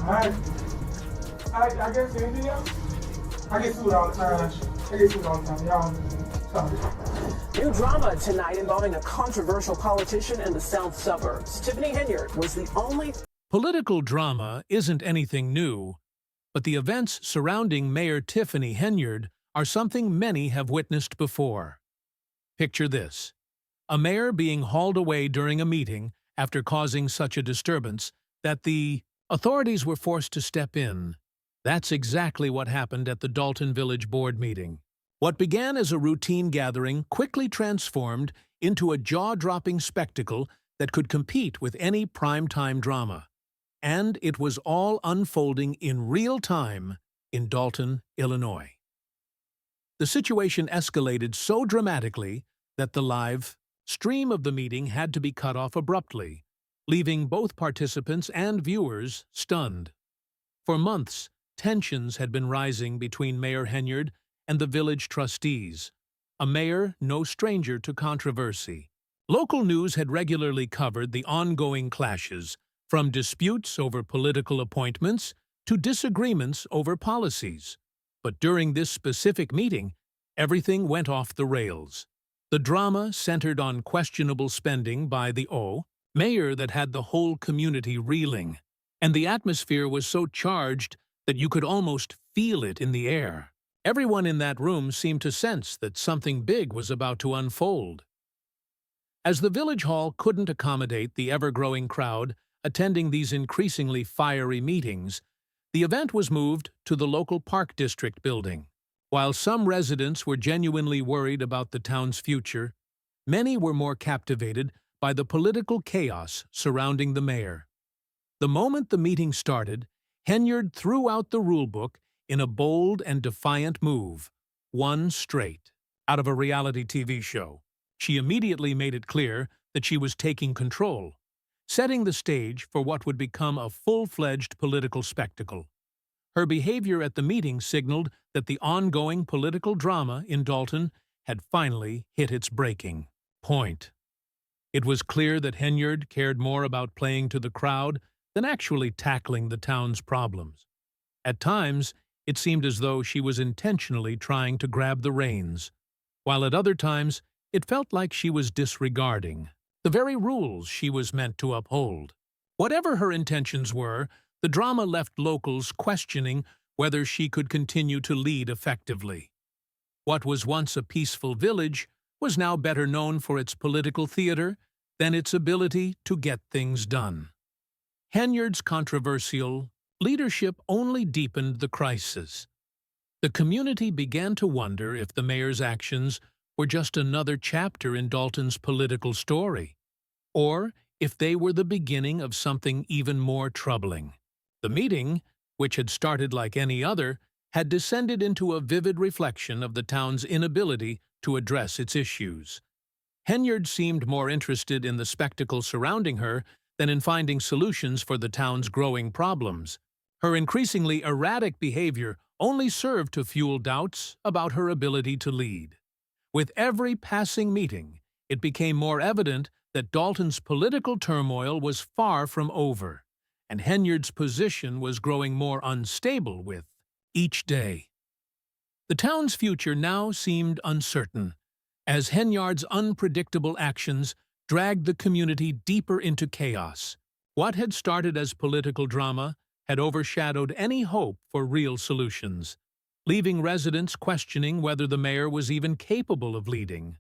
Alright. I guess anything else? I get sued all the time. I get sued all the time. Y'all, sorry. New drama tonight involving a controversial politician in the south suburbs. Tiffany Henyard was the only... Political drama isn't anything new, but the events surrounding Mayor Tiffany Henyard are something many have witnessed before. Picture this: a mayor being hauled away during a meeting after causing such a disturbance that the authorities were forced to step in. That's exactly what happened at the Dalton Village Board meeting. What began as a routine gathering quickly transformed into a jaw-dropping spectacle that could compete with any primetime drama. And it was all unfolding in real time in Dalton, Illinois. The situation escalated so dramatically that the live stream of the meeting had to be cut off abruptly, leaving both participants and viewers stunned. For months, tensions had been rising between Mayor Henyard and the village trustees, a mayor no stranger to controversy. Local news had regularly covered the ongoing clashes, from disputes over political appointments to disagreements over policies. But during this specific meeting, everything went off the rails. The drama centered on questionable spending by the mayor that had the whole community reeling, and the atmosphere was so charged that you could almost feel it in the air. Everyone in that room seemed to sense that something big was about to unfold. As the village hall couldn't accommodate the ever-growing crowd attending these increasingly fiery meetings, the event was moved to the local Park District building. While some residents were genuinely worried about the town's future, many were more captivated by the political chaos surrounding the mayor. The moment the meeting started, Henyard threw out the rulebook in a bold and defiant move, one straight out of a reality TV show. She immediately made it clear that she was taking control, setting the stage for what would become a full-fledged political spectacle. Her behavior at the meeting signaled that the ongoing political drama in Dalton had finally hit its breaking point. It was clear that Henyard cared more about playing to the crowd than actually tackling the town's problems. At times, it seemed as though she was intentionally trying to grab the reins, while at other times it felt like she was disregarding the very rules she was meant to uphold. Whatever her intentions were, the drama left locals questioning whether she could continue to lead effectively. What was once a peaceful village was now better known for its political theater than its ability to get things done. Henyard's controversial leadership only deepened the crisis. The community began to wonder if the mayor's actions were just another chapter in Dalton's political story, or if they were the beginning of something even more troubling. The meeting, which had started like any other, had descended into a vivid reflection of the town's inability to address its issues. Henyard seemed more interested in the spectacle surrounding her than in finding solutions for the town's growing problems. Her increasingly erratic behavior only served to fuel doubts about her ability to lead. With every passing meeting, it became more evident that Dalton's political turmoil was far from over, and Henyard's position was growing more unstable with each day. The town's future now seemed uncertain, as Henyard's unpredictable actions dragged the community deeper into chaos. What had started as political drama had overshadowed any hope for real solutions, leaving residents questioning whether the mayor was even capable of leading,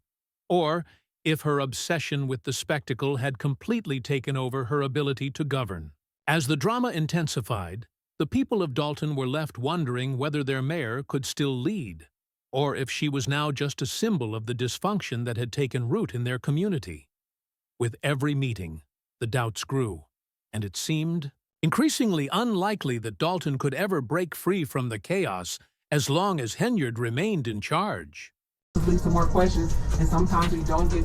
or if her obsession with the spectacle had completely taken over her ability to govern. As the drama intensified, the people of Dalton were left wondering whether their mayor could still lead, or if she was now just a symbol of the dysfunction that had taken root in their community. With every meeting, the doubts grew, and it seemed increasingly unlikely that Dalton could ever break free from the chaos as long as Henyard remained in charge. Lead to more questions, and sometimes we don't get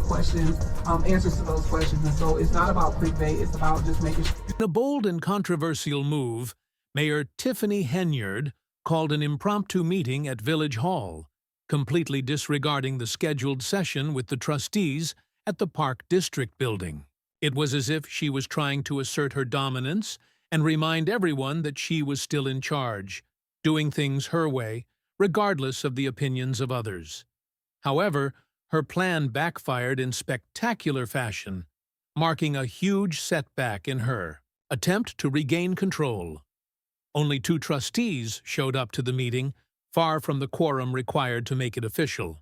answers to those questions, and so it's not about clickbait, it's about just making sure. In a bold and controversial move, Mayor Tiffany Henyard called an impromptu meeting at Village Hall, completely disregarding the scheduled session with the trustees at the Park District building. It was as if she was trying to assert her dominance and remind everyone that she was still in charge, doing things her way, regardless of the opinions of others. However, her plan backfired in spectacular fashion, marking a huge setback in her attempt to regain control. Only 2 trustees showed up to the meeting, far from the quorum required to make it official.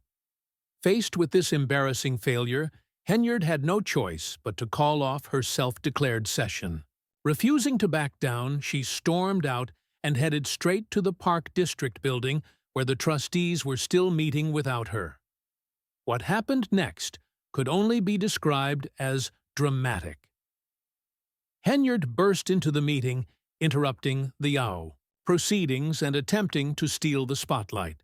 Faced with this embarrassing failure, Henyard had no choice but to call off her self-declared session. Refusing to back down, she stormed out and headed straight to the Park District building where the trustees were still meeting without her. What happened next could only be described as dramatic. Henyard burst into the meeting, interrupting the proceedings and attempting to steal the spotlight.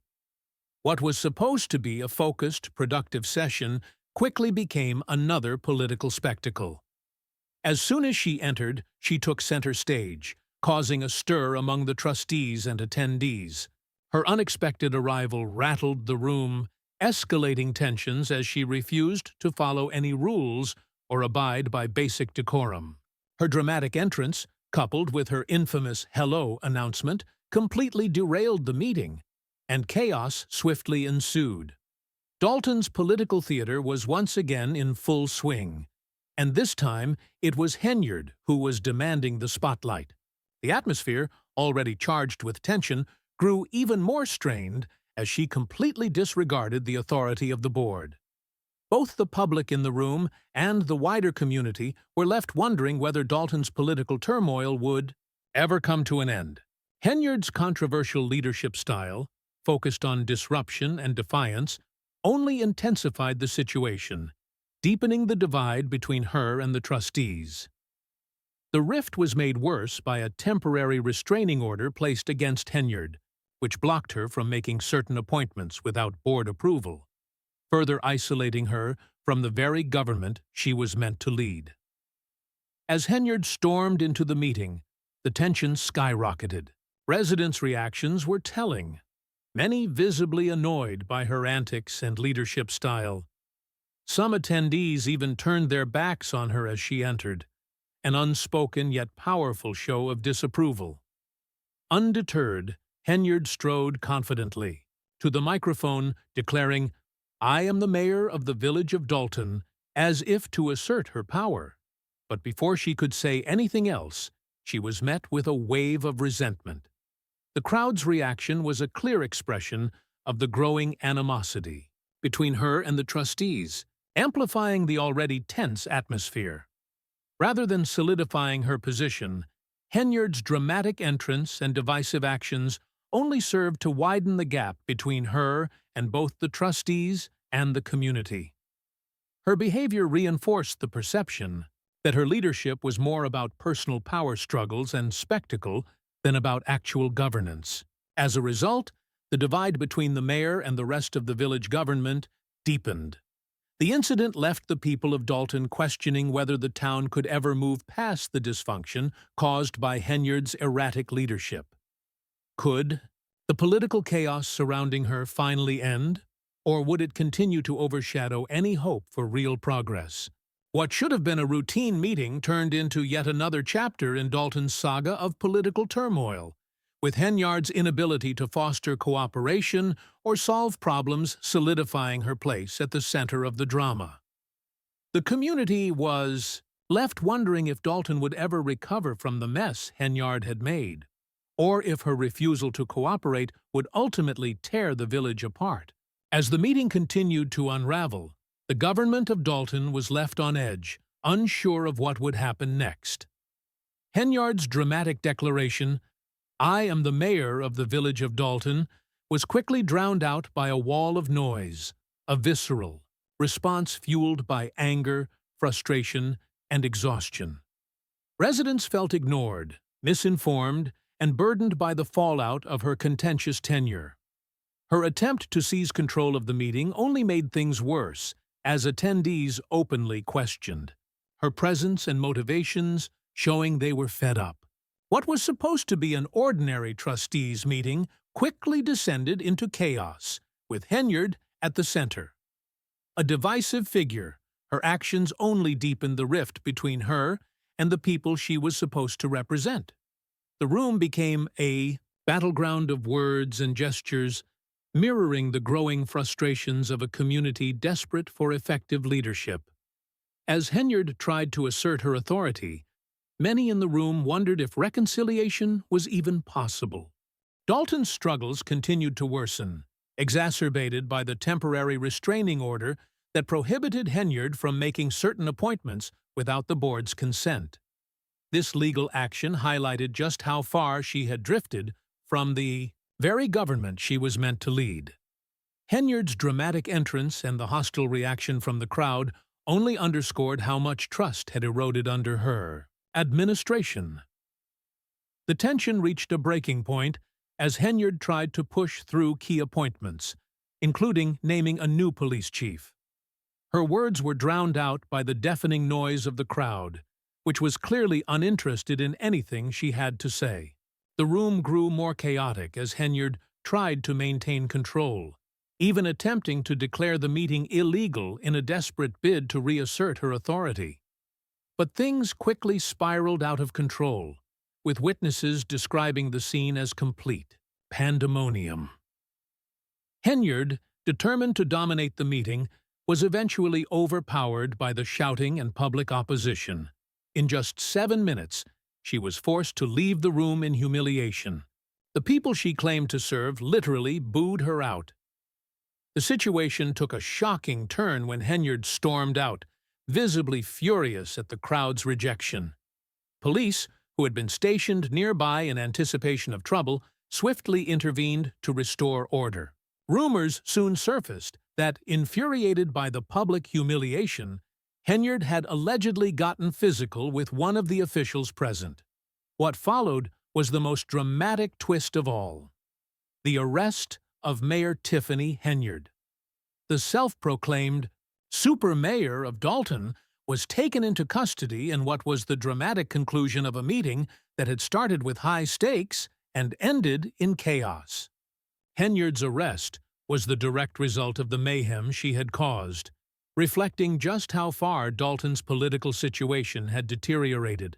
What was supposed to be a focused, productive session quickly became another political spectacle. As soon as she entered, she took center stage, causing a stir among the trustees and attendees. Her unexpected arrival rattled the room, escalating tensions as she refused to follow any rules or abide by basic decorum. Her dramatic entrance, coupled with her infamous "hello" announcement, completely derailed the meeting, and chaos swiftly ensued. Dalton's political theater was once again in full swing, and this time it was Henyard who was demanding the spotlight. The atmosphere, already charged with tension, grew even more strained as she completely disregarded the authority of the board. Both the public in the room and the wider community were left wondering whether Dalton's political turmoil would ever come to an end. Henyard's controversial leadership style, focused on disruption and defiance, only intensified the situation, deepening the divide between her and the trustees. The rift was made worse by a temporary restraining order placed against Henyard, which blocked her from making certain appointments without board approval, further isolating her from the very government she was meant to lead. As Henyard stormed into the meeting, the tension skyrocketed. Residents' reactions were telling, many visibly annoyed by her antics and leadership style. Some attendees even turned their backs on her as she entered, an unspoken yet powerful show of disapproval. Undeterred, Henyard strode confidently to the microphone, declaring, "I am the mayor of the village of Dalton," as if to assert her power. But before she could say anything else, she was met with a wave of resentment. The crowd's reaction was a clear expression of the growing animosity between her and the trustees, amplifying the already tense atmosphere. Rather than solidifying her position, Henyard's dramatic entrance and divisive actions only served to widen the gap between her and both the trustees and the community. Her behavior reinforced the perception that her leadership was more about personal power struggles and spectacle than about actual governance. As a result, the divide between the mayor and the rest of the village government deepened. The incident left the people of Dalton questioning whether the town could ever move past the dysfunction caused by Henyard's erratic leadership. Could the political chaos surrounding her finally end, or would it continue to overshadow any hope for real progress? What should have been a routine meeting turned into yet another chapter in Dalton's saga of political turmoil, with Henyard's inability to foster cooperation or solve problems solidifying her place at the center of the drama. The community was left wondering if Dalton would ever recover from the mess Henyard had made, or if her refusal to cooperate would ultimately tear the village apart. As the meeting continued to unravel, the government of Dalton was left on edge, unsure of what would happen next. Henyard's dramatic declaration, "I am the mayor of the village of Dalton," was quickly drowned out by a wall of noise, a visceral response fueled by anger, frustration, and exhaustion. Residents felt ignored, misinformed, and burdened by the fallout of her contentious tenure. Her attempt to seize control of the meeting only made things worse, as attendees openly questioned her presence and motivations, showing they were fed up. What was supposed to be an ordinary trustees meeting quickly descended into chaos, with Henyard at the center. A divisive figure, her actions only deepened the rift between her and the people she was supposed to represent. The room became a battleground of words and gestures, mirroring the growing frustrations of a community desperate for effective leadership. As Henyard tried to assert her authority, many in the room wondered if reconciliation was even possible. Dalton's struggles continued to worsen, exacerbated by the temporary restraining order that prohibited Henyard from making certain appointments without the board's consent. This legal action highlighted just how far she had drifted from the very government she was meant to lead. Henyard's dramatic entrance and the hostile reaction from the crowd only underscored how much trust had eroded under her administration. The tension reached a breaking point as Henyard tried to push through key appointments, including naming a new police chief. Her words were drowned out by the deafening noise of the crowd, which was clearly uninterested in anything she had to say. The room grew more chaotic as Henyard tried to maintain control, even attempting to declare the meeting illegal in a desperate bid to reassert her authority. But things quickly spiraled out of control, with witnesses describing the scene as complete pandemonium. Henyard, determined to dominate the meeting, was eventually overpowered by the shouting and public opposition. In just 7 minutes, she was forced to leave the room in humiliation. The people she claimed to serve literally booed her out. The situation took a shocking turn when Henyard stormed out, visibly furious at the crowd's rejection. Police, who had been stationed nearby in anticipation of trouble, swiftly intervened to restore order. Rumors soon surfaced that, infuriated by the public humiliation, Henyard had allegedly gotten physical with one of the officials present. What followed was the most dramatic twist of all: the arrest of Mayor Tiffany Henyard. The self-proclaimed super mayor of Dalton was taken into custody in what was the dramatic conclusion of a meeting that had started with high stakes and ended in chaos. Henyard's arrest was the direct result of the mayhem she had caused, reflecting just how far Dalton's political situation had deteriorated.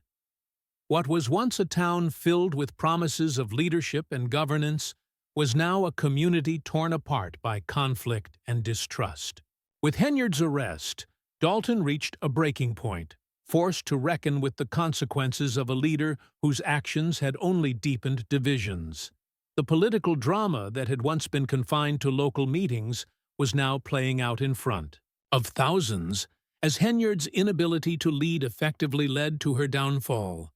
What was once a town filled with promises of leadership and governance was now a community torn apart by conflict and distrust. With Henyard's arrest, Dalton reached a breaking point, forced to reckon with the consequences of a leader whose actions had only deepened divisions. The political drama that had once been confined to local meetings was now playing out in front of thousands, as Henyard's inability to lead effectively led to her downfall.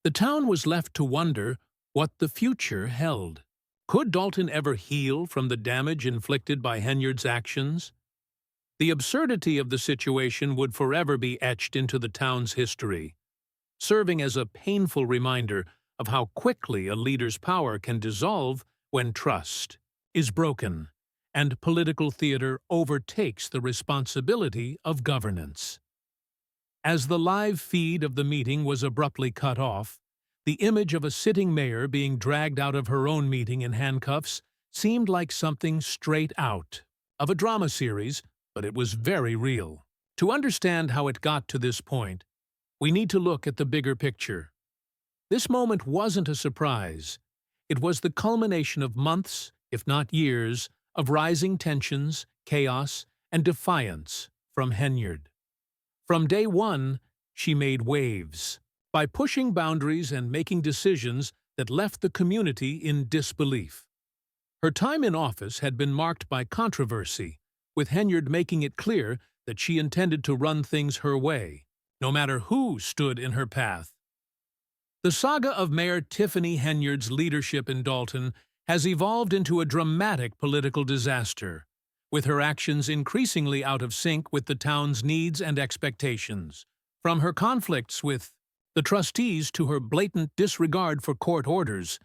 The town was left to wonder what the future held. Could Dalton ever heal from the damage inflicted by Henyard's actions? The absurdity of the situation would forever be etched into the town's history, serving as a painful reminder of how quickly a leader's power can dissolve when trust is broken and political theater overtakes the responsibility of governance. As the live feed of the meeting was abruptly cut off, the image of a sitting mayor being dragged out of her own meeting in handcuffs seemed like something straight out of a drama series, but it was very real. To understand how it got to this point, we need to look at the bigger picture. This moment wasn't a surprise. It was the culmination of months, if not years, of rising tensions, chaos, and defiance from Henyard. From day one, she made waves by pushing boundaries and making decisions that left the community in disbelief. Her time in office had been marked by controversy, with Henyard making it clear that she intended to run things her way, no matter who stood in her path. The saga of Mayor Tiffany Henyard's leadership in Dalton has evolved into a dramatic political disaster, with her actions increasingly out of sync with the town's needs and expectations. From her conflicts with the trustees to her blatant disregard for court orders,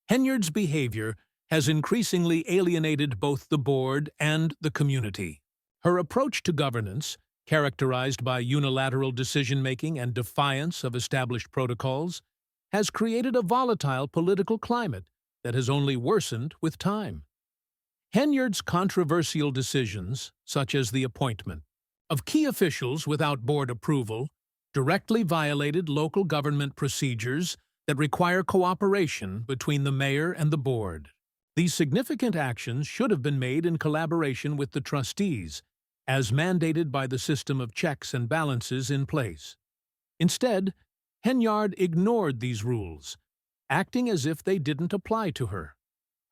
Henyard's behavior has increasingly alienated both the board and the community. Her approach to governance, characterized by unilateral decision-making and defiance of established protocols, has created a volatile political climate that has only worsened with time. Henyard's controversial decisions, such as the appointment of key officials without board approval, directly violated local government procedures that require cooperation between the mayor and the board. These significant actions should have been made in collaboration with the trustees, as mandated by the system of checks and balances in place. Instead, Henyard ignored these rules, acting as if they didn't apply to her.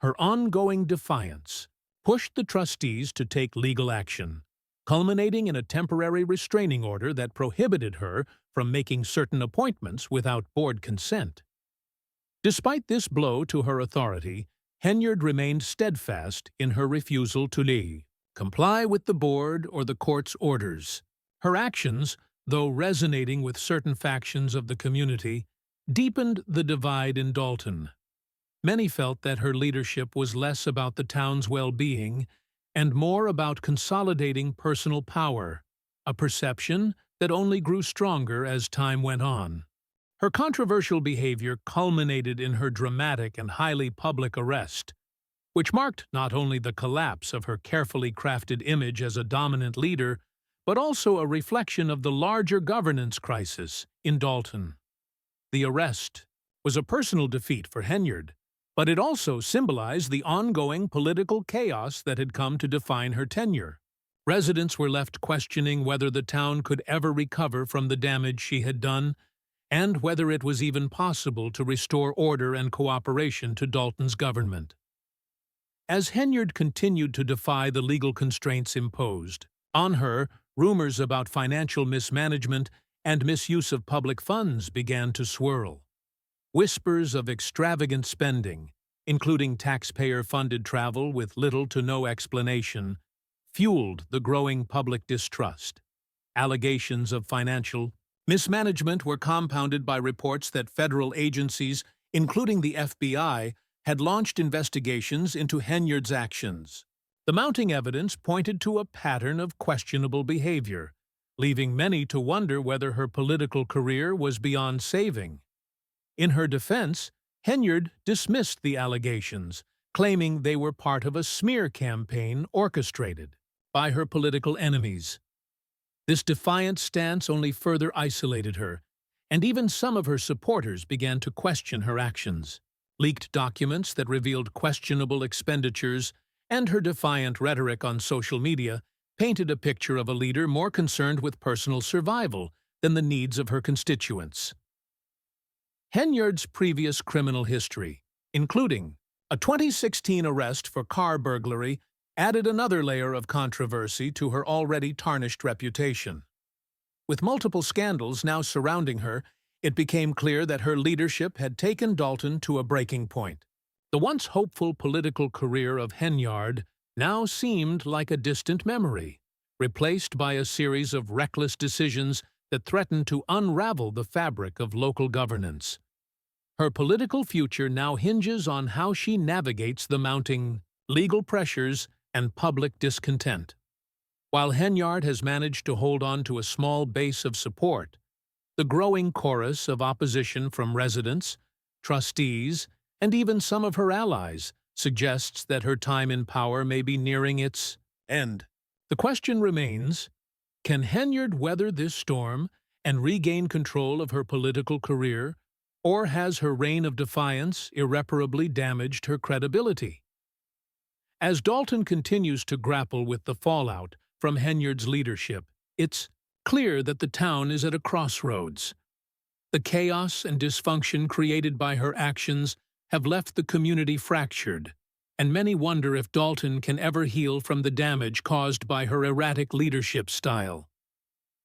Her ongoing defiance pushed the trustees to take legal action, culminating in a temporary restraining order that prohibited her from making certain appointments without board consent. Despite this blow to her authority, Henyard remained steadfast in her refusal to comply with the board or the court's orders. Her actions, though resonating with certain factions of the community, deepened the divide in Dalton. Many felt that her leadership was less about the town's well-being and more about consolidating personal power, a perception that only grew stronger as time went on. Her controversial behavior culminated in her dramatic and highly public arrest, which marked not only the collapse of her carefully crafted image as a dominant leader, but also a reflection of the larger governance crisis in Dalton. The arrest was a personal defeat for Henyard, but it also symbolized the ongoing political chaos that had come to define her tenure. Residents were left questioning whether the town could ever recover from the damage she had done, and whether it was even possible to restore order and cooperation to Dalton's government. As Henyard continued to defy the legal constraints imposed on her, rumors about financial mismanagement and misuse of public funds began to swirl. Whispers of extravagant spending, including taxpayer-funded travel with little to no explanation, fueled the growing public distrust. Allegations of financial mismanagement were compounded by reports that federal agencies, including the FBI, had launched investigations into Henyard's actions. The mounting evidence pointed to a pattern of questionable behavior, leaving many to wonder whether her political career was beyond saving. In her defense, Henyard dismissed the allegations, claiming they were part of a smear campaign orchestrated by her political enemies. This defiant stance only further isolated her, and even some of her supporters began to question her actions. Leaked documents that revealed questionable expenditures and her defiant rhetoric on social media painted a picture of a leader more concerned with personal survival than the needs of her constituents. Henyard's previous criminal history, including a 2016 arrest for car burglary, added another layer of controversy to her already tarnished reputation. With multiple scandals now surrounding her, it became clear that her leadership had taken Dalton to a breaking point. The once hopeful political career of Henyard now seemed like a distant memory, replaced by a series of reckless decisions that threatened to unravel the fabric of local governance. Her political future now hinges on how she navigates the mounting legal pressures and public discontent. While Henyard has managed to hold on to a small base of support, the growing chorus of opposition from residents, trustees, and even some of her allies suggests that her time in power may be nearing its end. The question remains, can Henyard weather this storm and regain control of her political career, or has her reign of defiance irreparably damaged her credibility? As Dalton continues to grapple with the fallout from Henyard's leadership, it's clear that the town is at a crossroads. The chaos and dysfunction created by her actions have left the community fractured, and many wonder if Dalton can ever heal from the damage caused by her erratic leadership style.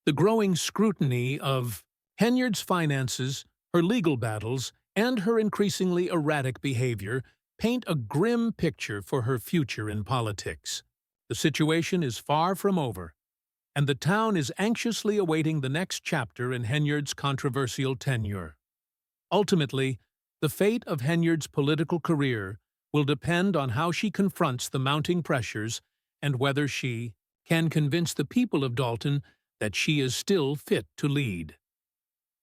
The growing scrutiny of Henyard's finances, her legal battles, and her increasingly erratic behavior paint a grim picture for her future in politics. The situation is far from over, and the town is anxiously awaiting the next chapter in Henyard's controversial tenure. Ultimately, the fate of Henyard's political career will depend on how she confronts the mounting pressures and whether she can convince the people of Dalton that she is still fit to lead.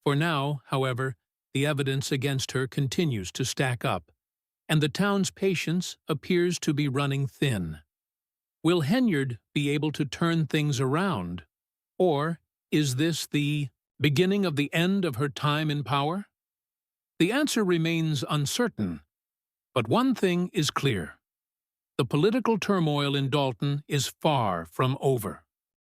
For now, however, the evidence against her continues to stack up, and the town's patience appears to be running thin. Will Henyard be able to turn things around, or is this the Beginning of the end of her time in power? The answer remains uncertain, but one thing is clear. The political turmoil in Dalton is far from over.